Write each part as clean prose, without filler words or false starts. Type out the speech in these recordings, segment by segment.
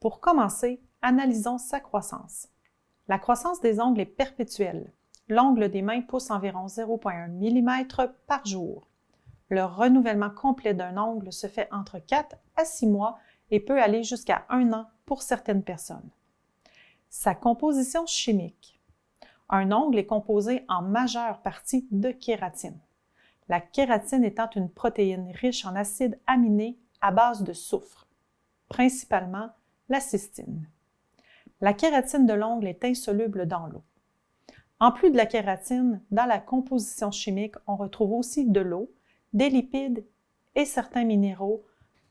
Pour commencer, analysons sa croissance. La croissance des ongles est perpétuelle. L'ongle des mains pousse environ 0,1 mm par jour. Le renouvellement complet d'un ongle se fait entre 4 à 6 mois et peut aller jusqu'à 1 an pour certaines personnes. Sa composition chimique. Un ongle est composé en majeure partie de kératine. La kératine étant une protéine riche en acides aminés à base de soufre, principalement la cystine. La kératine de l'ongle est insoluble dans l'eau. En plus de la kératine, dans la composition chimique, on retrouve aussi de l'eau, des lipides et certains minéraux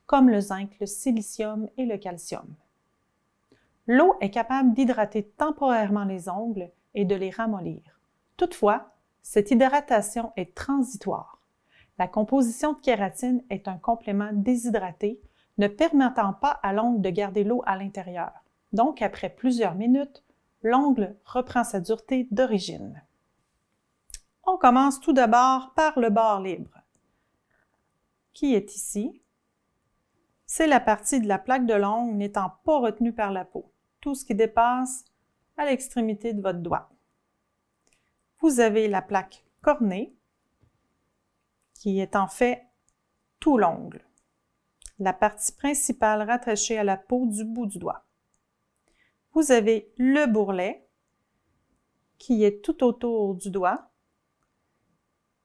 comme le zinc, le silicium et le calcium. L'eau est capable d'hydrater temporairement les ongles et de les ramollir. Toutefois, cette hydratation est transitoire. La composition de kératine est un complément déshydraté, ne permettant pas à l'ongle de garder l'eau à l'intérieur. Donc, après plusieurs minutes, l'ongle reprend sa dureté d'origine. On commence tout d'abord par le bord libre, qui est ici. C'est la partie de la plaque de l'ongle n'étant pas retenue par la peau, tout ce qui dépasse à l'extrémité de votre doigt. Vous avez la plaque cornée, qui est en fait tout l'ongle, la partie principale rattachée à la peau du bout du doigt. Vous avez le bourrelet, qui est tout autour du doigt,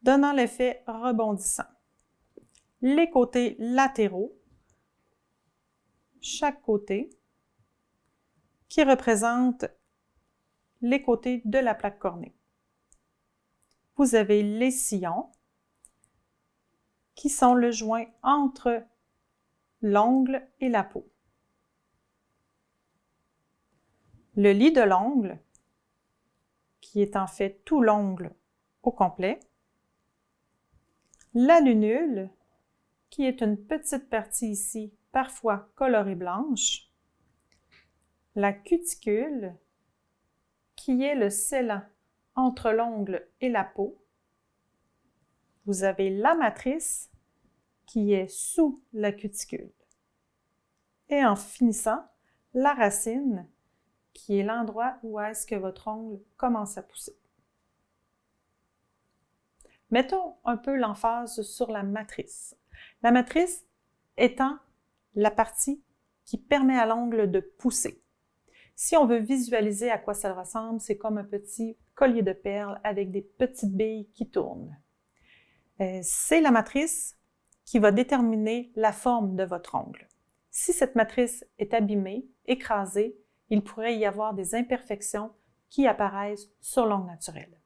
donnant l'effet rebondissant. Les côtés latéraux, chaque côté, qui représentent les côtés de la plaque cornée. Vous avez les sillons, qui sont le joint entre l'ongle et la peau. Le lit de l'ongle, qui est en fait tout l'ongle au complet. La lunule, qui est une petite partie ici, parfois colorée blanche. La cuticule, qui est le scellant entre l'ongle et la peau. Vous avez la matrice, qui est sous la cuticule. Et en finissant, la racine, qui est l'endroit où est-ce que votre ongle commence à pousser. Mettons un peu l'emphase sur la matrice. La matrice étant la partie qui permet à l'ongle de pousser. Si on veut visualiser à quoi ça ressemble, c'est comme un petit collier de perles avec des petites billes qui tournent. C'est la matrice qui va déterminer la forme de votre ongle. Si cette matrice est abîmée, écrasée, il pourrait y avoir des imperfections qui apparaissent sur l'ongle naturel.